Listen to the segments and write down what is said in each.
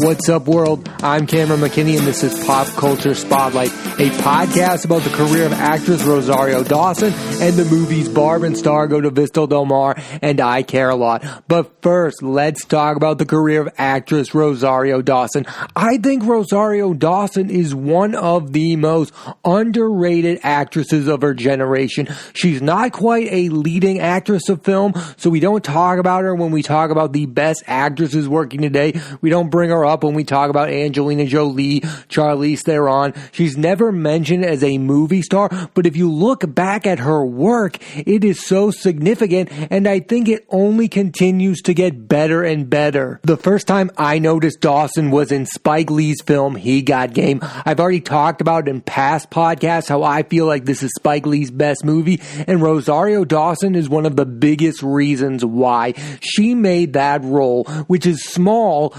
What's up, world? I'm Cameron McKinney, and this is Pop Culture Spotlight, a podcast about the career of actress Rosario Dawson and the movies Barb and Starr Go to Vista Del Mar and I Care a Lot. But first, let's talk about the career of actress Rosario Dawson. I think Rosario Dawson is one of the most underrated actresses of her generation. She's not quite a leading actress of film, so we don't talk about her when we talk about the best actresses working today. We don't bring her up when we talk about Angelina Jolie, Charlize Theron. She's never mentioned as a movie star, but if you look back at her work, it is so significant, and I think it only continues to get better and better. The first time I noticed Dawson was in Spike Lee's film, He Got Game. I've already talked about in past podcasts how I feel like this is Spike Lee's best movie, and Rosario Dawson is one of the biggest reasons why. She made that role, which is small,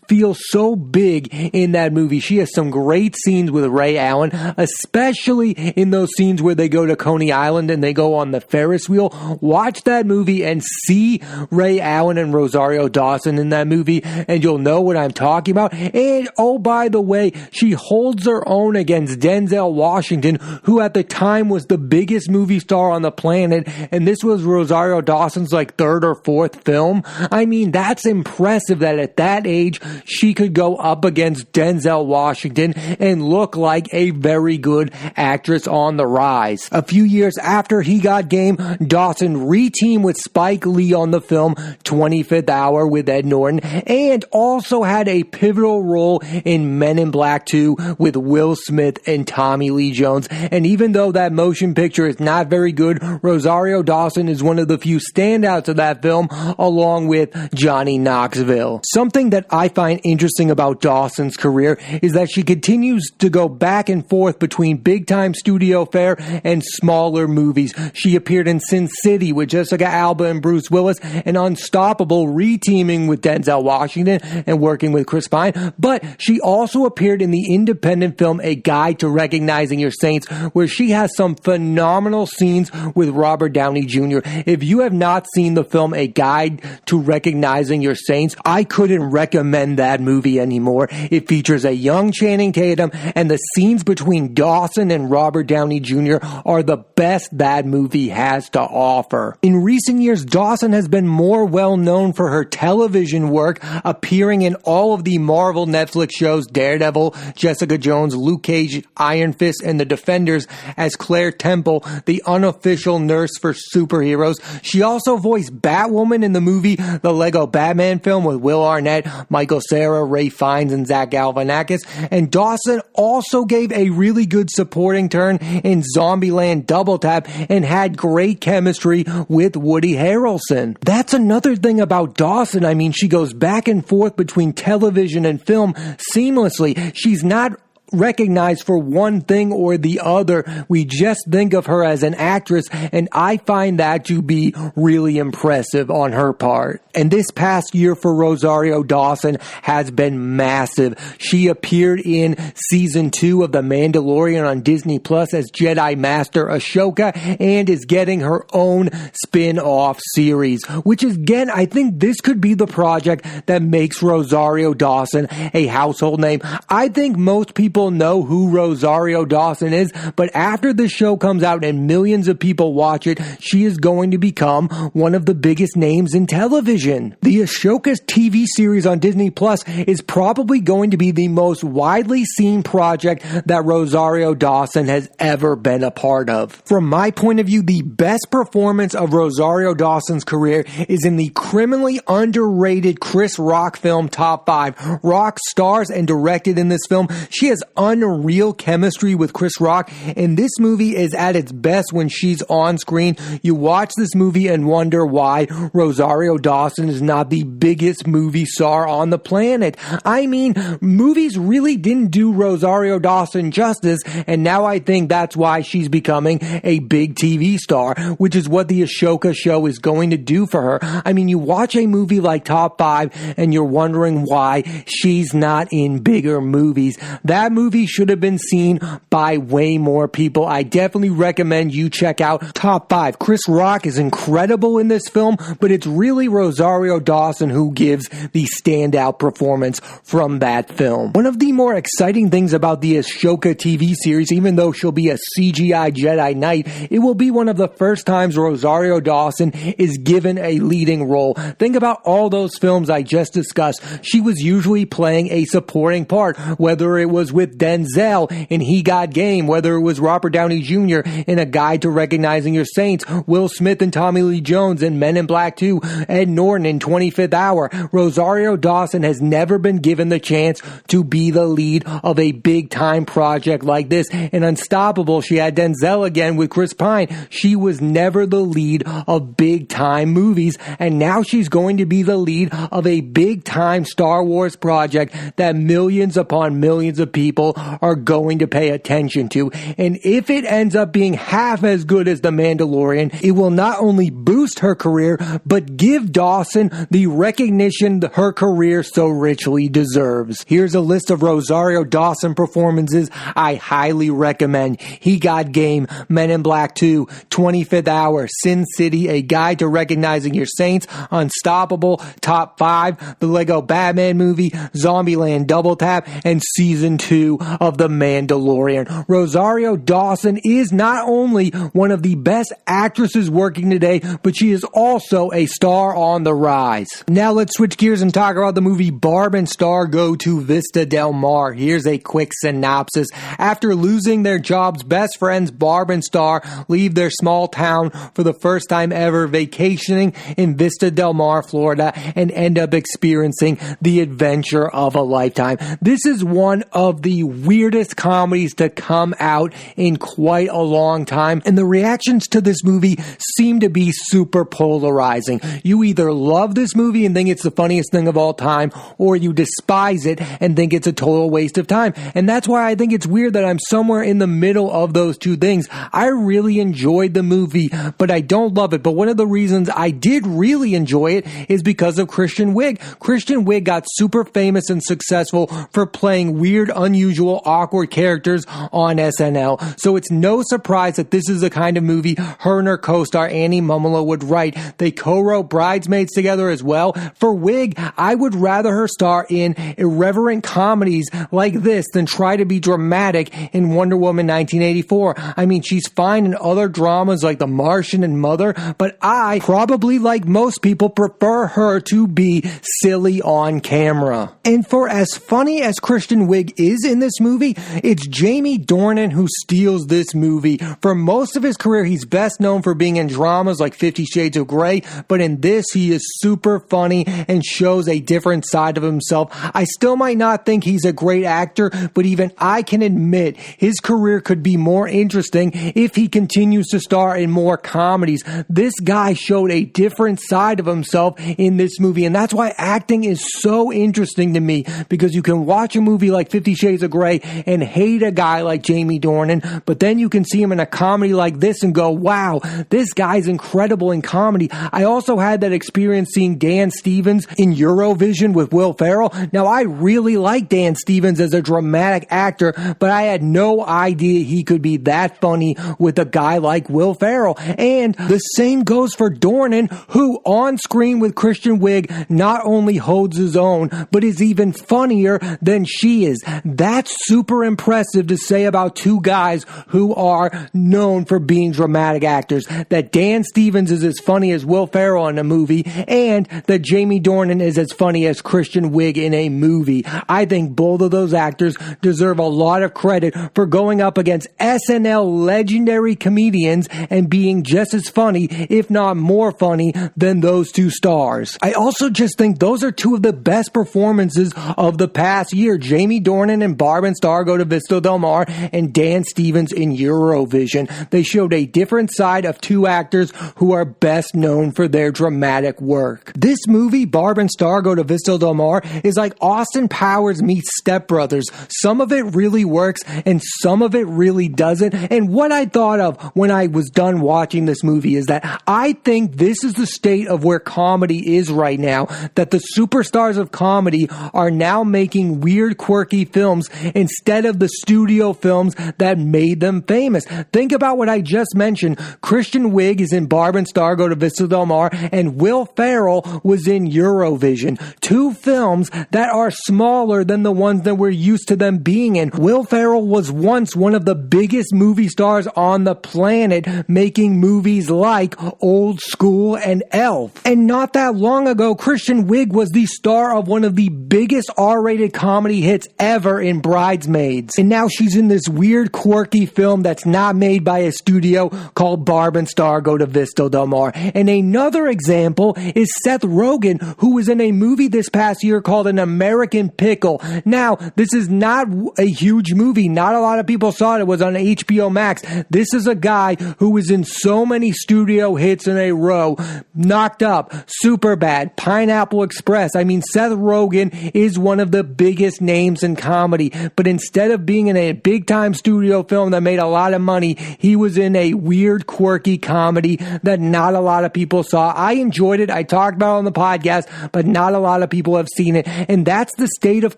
feel so big in that movie. She has some great scenes with Ray Allen, especially in those scenes where they go to Coney Island and they go on the Ferris wheel. Watch that movie and see Ray Allen and Rosario Dawson in that movie, and you'll know what I'm talking about. And oh, by the way, she holds her own against Denzel Washington, who at the time was the biggest movie star on the planet, and this was Rosario Dawson's third or fourth film. I mean, that's impressive that at that age she could go up against Denzel Washington and look like a very good actress on the rise. A few years after He Got Game, Dawson re-teamed with Spike Lee on the film 25th Hour with Ed Norton, and also had a pivotal role in Men in Black 2 with Will Smith and Tommy Lee Jones. And even though that motion picture is not very good, Rosario Dawson is one of the few standouts of that film, along with Johnny Knoxville. Something that I find interesting about Dawson's career is that she continues to go back and forth between big-time studio fare and smaller movies. She appeared in Sin City with Jessica Alba and Bruce Willis, and Unstoppable, re-teaming with Denzel Washington and working with Chris Pine. But she also appeared in the independent film A Guide to Recognizing Your Saints, where she has some phenomenal scenes with Robert Downey Jr. If you have not seen the film A Guide to Recognizing Your Saints, I couldn't recommend that movie anymore. It features a young Channing Tatum, and the scenes between Dawson and Robert Downey Jr. are the best that movie has to offer. In recent years, Dawson has been more well known for her television work, appearing in all of the Marvel Netflix shows Daredevil, Jessica Jones, Luke Cage, Iron Fist, and The Defenders as Claire Temple, the unofficial nurse for superheroes. She also voiced Batwoman in the movie The Lego Batman film with Will Arnett, Michael Cera, Ray Fiennes, and Zach Galifianakis. And Dawson also gave a really good supporting turn in Zombieland Double Tap and had great chemistry with Woody Harrelson. That's another thing about Dawson. I mean, she goes back and forth between television and film seamlessly. She's not recognized for one thing or the other. We just think of her as an actress, and I find that to be really impressive on her part. And this past year for Rosario Dawson has been massive. She appeared in season 2 of The Mandalorian on Disney Plus as Jedi Master Ahsoka, and is getting her own spin-off series, which is, again, I think this could be the project that makes Rosario Dawson a household name. I think most people know who Rosario Dawson is, but after the show comes out and millions of people watch it, she is going to become one of the biggest names in television. The Ahsoka TV series on Disney Plus is probably going to be the most widely seen project that Rosario Dawson has ever been a part of. From my point of view, the best performance of Rosario Dawson's career is in the criminally underrated Chris Rock film Top 5. Rock stars and directed in this film. She has unreal chemistry with Chris Rock, and this movie is at its best when she's on screen. You watch this movie and wonder why Rosario Dawson is not the biggest movie star on the planet. I mean, movies really didn't do Rosario Dawson justice, and now I think that's why she's becoming a big TV star, which is what the Ahsoka show is going to do for her. I mean, you watch a movie like Top 5 and you're wondering why she's not in bigger movies. That movie should have been seen by way more people. I definitely recommend you check out Top 5. Chris Rock is incredible in this film, but it's really Rosario Dawson who gives the standout performance from that film. One of the more exciting things about the Ashoka TV series, even though she'll be a CGI Jedi Knight, it will be one of the first times Rosario Dawson is given a leading role. Think about all those films I just discussed. She was usually playing a supporting part, whether it was with Denzel in He Got Game, whether it was Robert Downey Jr. in A Guide to Recognizing Your Saints, Will Smith and Tommy Lee Jones in Men in Black 2, Ed Norton in 25th Hour. Rosario Dawson has never been given the chance to be the lead of a big-time project like this. In Unstoppable, she had Denzel again with Chris Pine. She was never the lead of big-time movies, and now she's going to be the lead of a big-time Star Wars project that millions upon millions of people are going to pay attention to. And if it ends up being half as good as The Mandalorian, it will not only boost her career, but give Dawson the recognition her career so richly deserves. Here's a list of Rosario Dawson performances I highly recommend. He Got Game, Men in Black 2, 25th Hour, Sin City, A Guide to Recognizing Your Saints, Unstoppable, Top 5, the Lego Batman movie, Zombieland Double Tap, and Season 2 of The Mandalorian. Rosario Dawson is not only one of the best actresses working today, but she is also a star on the rise. Now let's switch gears and talk about the movie Barb and Starr Go to Vista Del Mar. Here's a quick synopsis. After losing their jobs, best friends Barb and Starr leave their small town for the first time ever vacationing in Vista Del Mar, Florida, and end up experiencing the adventure of a lifetime. This is one of the weirdest comedies to come out in quite a long time, and the reactions to this movie seem to be super polarizing. You either love this movie and think it's the funniest thing of all time, or you despise it and think it's a total waste of time. And that's why I think it's weird that I'm somewhere in the middle of those two things. I really enjoyed the movie, but I don't love it. But one of the reasons I did really enjoy it is because of Kristen Wiig. Kristen Wiig got super famous and successful for playing weird, unusual, awkward characters on SNL. So it's no surprise that this is the kind of movie her and her co-star Annie Mumolo would write. They co-wrote Bridesmaids together as well. For Wiig, I would rather her star in irreverent comedies like this than try to be dramatic in Wonder Woman 1984. I mean, she's fine in other dramas like The Martian and Mother, but I, probably like most people, prefer her to be silly on camera. And for as funny as Kristen Wiig is in this movie, it's Jaime Dornan who steals this movie. For most of his career, he's best known for being in dramas like 50 Shades of Grey, but in this, he is super funny and shows a different side of himself. I still might not think he's a great actor, but even I can admit his career could be more interesting if he continues to star in more comedies. This guy showed a different side of himself in this movie, and that's why acting is so interesting to me, because you can watch a movie like 50 Shades of Grey and hate a guy like Jaime Dornan, but then you can see him in a comedy like this and go, wow, this guy's incredible in comedy. I also had that experience seeing Dan Stevens in Eurovision with Will Ferrell. Now, I really like Dan Stevens as a dramatic actor, but I had no idea he could be that funny with a guy like Will Ferrell. And the same goes for Dornan, who on screen with Kristen Wiig not only holds his own, but is even funnier than she is. That's super impressive to say about two guys who are known for being dramatic actors. That Dan Stevens is as funny as Will Ferrell in a movie, and that Jaime Dornan is as funny as Kristen Wiig in a movie. I think both of those actors deserve a lot of credit for going up against SNL legendary comedians and being just as funny, if not more funny, than those two stars. I also just think those are two of the best performances of the past year. Jaime Dornan in Barb and Starr Go to Vista Del Mar, and Dan Stevens in Eurovision. They showed a different side of two actors who are best known for their dramatic work. This movie, Barb and Starr Go to Vista Del Mar, is like Austin Powers meets Step Brothers. Some of it really works and some of it really doesn't. And what I thought of when I was done watching this movie is that I think this is the state of where comedy is right now, that the superstars of comedy are now making weird, quirky films films instead of the studio films that made them famous. Think about what I just mentioned. Kristen Wiig is in Barb and Starr Go to Vista Del Mar, and Will Ferrell was in Eurovision. Two films that are smaller than the ones that we're used to them being in. Will Ferrell was once one of the biggest movie stars on the planet, making movies like Old School and Elf. And not that long ago, Kristen Wiig was the star of one of the biggest R-rated comedy hits ever in Bridesmaids. And now she's in this weird, quirky film that's not made by a studio called Barb and Starr Go to Vista Del Mar. And another example is Seth Rogen, who was in a movie this past year called An American Pickle. Now, this is not a huge movie. Not a lot of people saw it. It was on HBO Max. This is a guy who was in so many studio hits in a row. Knocked Up, Superbad, Pineapple Express. I mean, Seth Rogen is one of the biggest names in comedy. But instead of being in a big-time studio film that made a lot of money, he was in a weird, quirky comedy that not a lot of people saw. I enjoyed it. I talked about it on the podcast, but not a lot of people have seen it. And that's the state of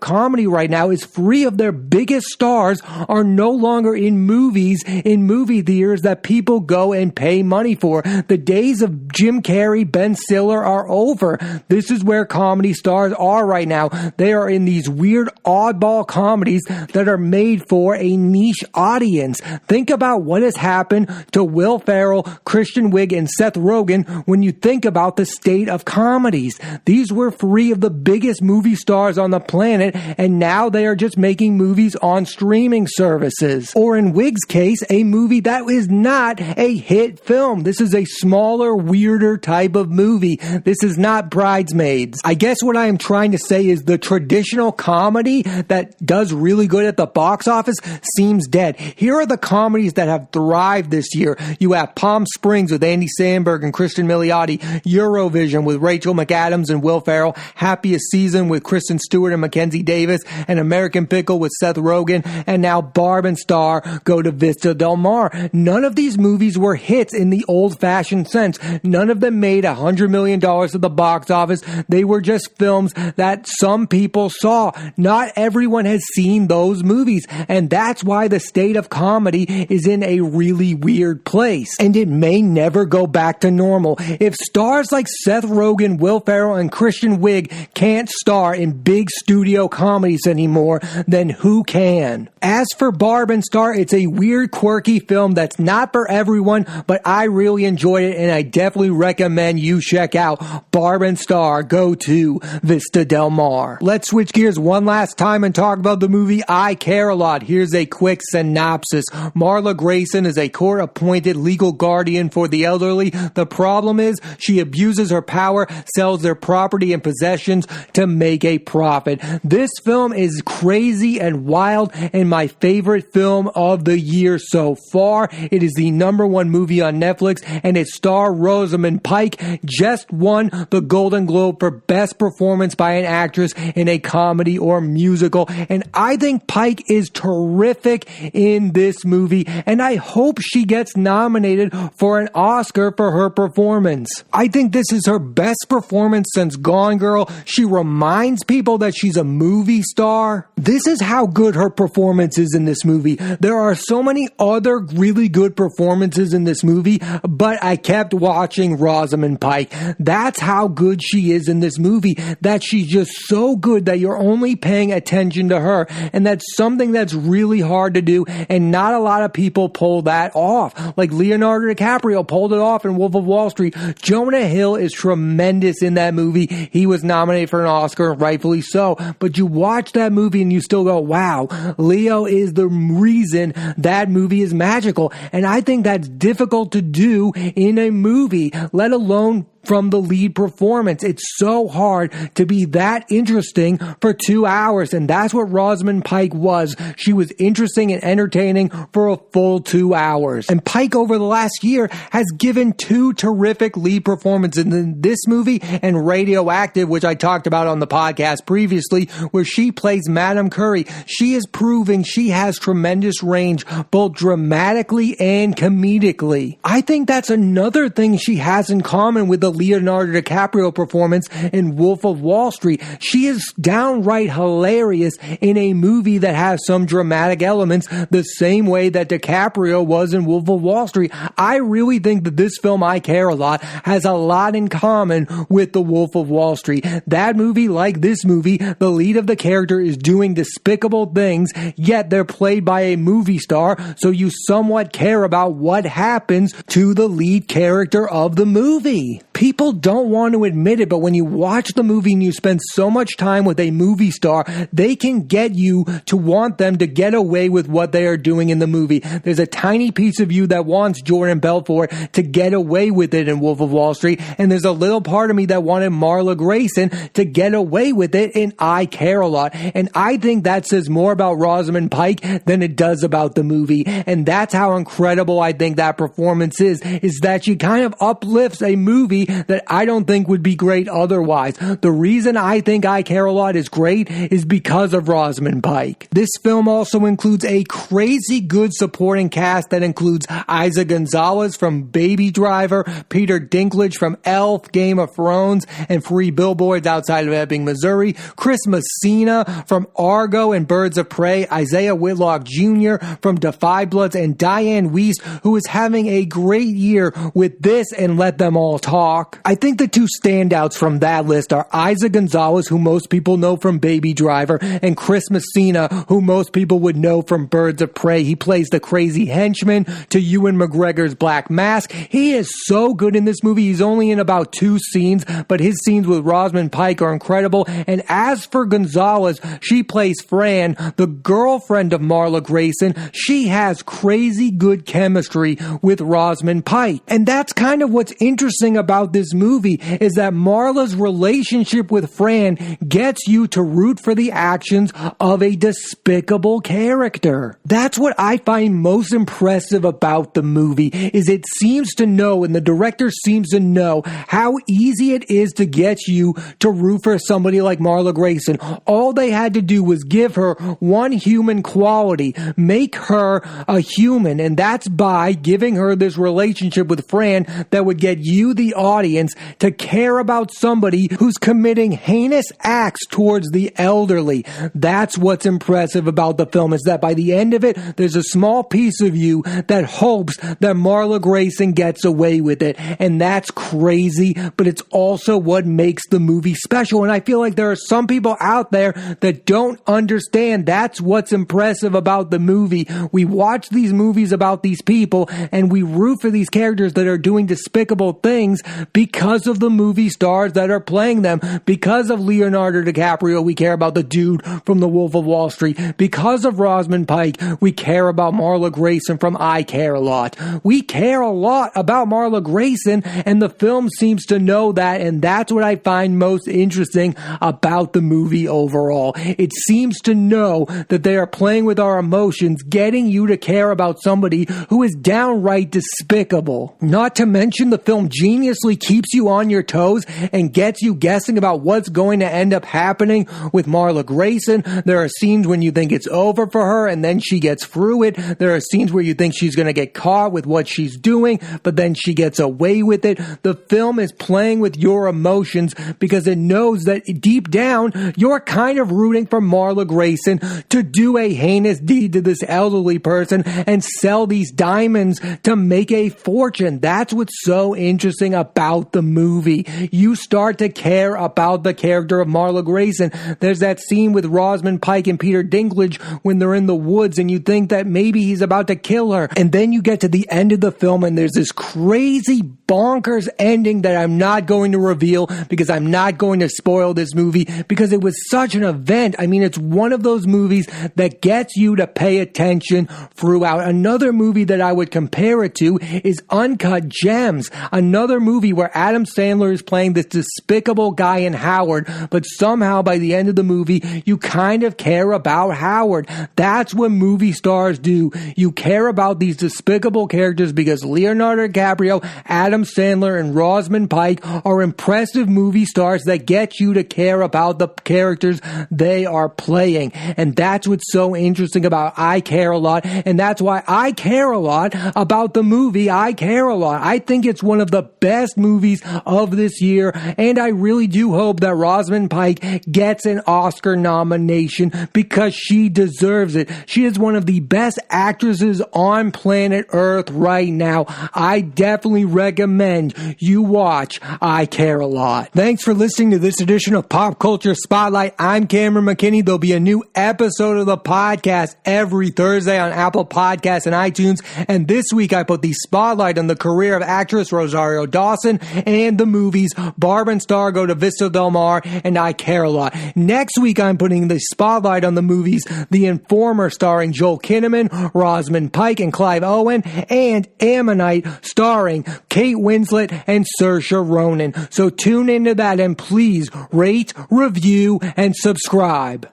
comedy right now, is three of their biggest stars are no longer in movies, in movie theaters that people go and pay money for. The days of Jim Carrey, Ben Stiller are over. This is where comedy stars are right now. They are in these weird oddball comedies that are made for a niche audience. Think about what has happened to Will Ferrell, Kristen Wiig, and Seth Rogen when you think about the state of comedies. These were three of the biggest movie stars on the planet, and now they are just making movies on streaming services. Or in Wiig's case, a movie that is not a hit film. This is a smaller, weirder type of movie. This is not Bridesmaids. I guess what I am trying to say is the traditional comedy that does really good at the box office seems dead. Here are the comedies that have thrived this year. You have Palm Springs with Andy Samberg and Kristen Milioti, Eurovision with Rachel McAdams and Will Ferrell, Happiest Season with Kristen Stewart and Mackenzie Davis, An American Pickle with Seth Rogen, and now Barb and Starr Go to Vista Del Mar. None of these movies were hits in the old-fashioned sense. None of them made $100 million at the box office. They were just films that some people saw. Not everyone has seen those movies, and that's why the state of comedy is in a really weird place, and it may never go back to normal. If stars like Seth Rogen, Will Ferrell, and Kristen Wiig can't star in big studio comedies anymore, then who can? As for Barb and Starr, it's a weird, quirky film that's not for everyone, but I really enjoyed it, and I definitely recommend you check out Barb and Starr Go to Vista Del Mar. Let's switch gears one last time and talk about the movie I Care a Lot. Here's a quick synopsis. Marla Grayson is a court-appointed legal guardian for the elderly. The problem is she abuses her power, sells their property and possessions to make a profit. This film is crazy and wild and my favorite film of the year so far. It is the #1 movie on Netflix, and its star Rosamund Pike just won the Golden Globe for Best Performance by an Actress in a Comedy or Musical. And I think Pike is terrific in this movie, and I hope she gets nominated for an Oscar for her performance. I think this is her best performance since Gone Girl. She reminds people that she's a movie star. This is how good her performance is in this movie. There are so many other really good performances in this movie, but I kept watching Rosamund Pike. That's how good she is in this movie, that she's just so good that you're only paying attention to her. And that's something that's really hard to do, and not a lot of people pull that off. Like Leonardo DiCaprio pulled it off in Wolf of Wall Street. Jonah Hill is tremendous in that movie. He was nominated for an Oscar, rightfully so. But you watch that movie and you still go, wow, Leo is the reason that movie is magical. And I think that's difficult to do in a movie, let alone from the lead performance. It's so hard to be that interesting for 2 hours, and that's what Rosamund Pike was. She was interesting and entertaining for a full 2 hours. And Pike over the last year has given 2 terrific lead performances in this movie and Radioactive, which I talked about on the podcast previously, where she plays Madame Curry. She is proving she has tremendous range, both dramatically and comedically. I think that's another thing she has in common with the Leonardo DiCaprio performance in Wolf of Wall Street. She is downright hilarious in a movie that has some dramatic elements the same way that DiCaprio was in Wolf of Wall Street. I really think that this film, I Care a Lot, has a lot in common with The Wolf of Wall Street. That movie, like this movie, the lead of the character is doing despicable things, yet they're played by a movie star, so you somewhat care about what happens to the lead character of the movie. People don't want to admit it, but when you watch the movie and you spend so much time with a movie star, they can get you to want them to get away with what they are doing in the movie. There's a tiny piece of you that wants Jordan Belfort to get away with it in Wolf of Wall Street, and there's a little part of me that wanted Marla Grayson to get away with it in I Care a Lot. And I think that says more about Rosamund Pike than it does about the movie. And that's how incredible I think that performance is that she kind of uplifts a movie that I don't think would be great otherwise. The reason I think I Care a Lot is great is because of Rosamund Pike. This film also includes a crazy good supporting cast that includes Isa Gonzalez from Baby Driver, Peter Dinklage from Elf, Game of Thrones, and Free Billboards Outside of Ebbing, Missouri, Chris Messina from Argo and Birds of Prey, Isaiah Whitlock Jr. from Defy Bloods, and Diane Wiest, who is having a great year with this and Let Them All Talk. I think the two standouts from that list are Isa Gonzalez, who most people know from Baby Driver, and Chris Messina, who most people would know from Birds of Prey. He plays the crazy henchman to Ewan McGregor's Black Mask. He is so good in this movie. He's only in about 2 scenes, but his scenes with Rosamund Pike are incredible. And as for Gonzalez, she plays Fran, the girlfriend of Marla Grayson. She has crazy good chemistry with Rosamund Pike. And that's kind of what's interesting about this movie, is that Marla's relationship with Fran gets you to root for the actions of a despicable character. That's what I find most impressive about the movie, is it seems to know, and the director seems to know, how easy it is to get you to root for somebody like Marla Grayson. All they had to do was give her one human quality, make her a human, and that's by giving her this relationship with Fran that would get you, the audience, to care about somebody who's committing heinous acts towards the elderly. That's what's impressive about the film, is that by the end of it, there's a small piece of you that hopes that Marla Grayson gets away with it. And that's crazy, but it's also what makes the movie special. And I feel like there are some people out there that don't understand that's what's impressive about the movie. We watch these movies about these people and we root for these characters that are doing despicable things because of the movie stars that are playing them. Because of Leonardo DiCaprio, we care about the dude from The Wolf of Wall Street. Because of Rosamund Pike, we care about Marla Grayson from I Care a Lot. We care a lot about Marla Grayson, and the film seems to know that, and that's what I find most interesting about the movie overall. It seems to know that they are playing with our emotions, getting you to care about somebody who is downright despicable. Not to mention, the film geniusly keeps you on your toes and gets you guessing about what's going to end up happening with Marla Grayson. There are scenes when you think it's over for her and then she gets through it. There are scenes where you think she's going to get caught with what she's doing, but then she gets away with it. The film is playing with your emotions because it knows that deep down, you're kind of rooting for Marla Grayson to do a heinous deed to this elderly person and sell these diamonds to make a fortune. That's what's so interesting about the movie. You start to care about the character of Marla Grayson. There's that scene with Rosamund Pike and Peter Dinklage when they're in the woods and you think that maybe he's about to kill her. And then you get to the end of the film and there's this crazy bonkers ending that I'm not going to reveal because I'm not going to spoil this movie because it was such an event. I mean, it's one of those movies that gets you to pay attention throughout. Another movie that I would compare it to is Uncut Gems, another movie where Adam Sandler is playing this despicable guy in Howard, but somehow by the end of the movie, you kind of care about Howard. That's what movie stars do. You care about these despicable characters because Leonardo DiCaprio, Adam Adam Sandler and Rosamund Pike are impressive movie stars that get you to care about the characters they are playing. And that's what's so interesting about I Care a Lot. And that's why I care a lot about the movie I Care a Lot. I think it's one of the best movies of this year. And I really do hope that Rosamund Pike gets an Oscar nomination because she deserves it. She is one of the best actresses on planet Earth right now. I definitely recommend you watch I Care a Lot. Thanks for listening to this edition of Pop Culture Spotlight. I'm Cameron McKinney. There'll be a new episode of the podcast every Thursday on Apple Podcasts and iTunes. And this week I put the spotlight on the career of actress Rosario Dawson and the movies Barb and Starr Go to Vista Del Mar and I Care a Lot. Next week I'm putting the spotlight on the movies The Informer starring Joel Kinnaman, Rosamund Pike and Clive Owen, and Ammonite starring Kate Winslet and Saoirse Ronan. So tune into that and please rate, review, and subscribe.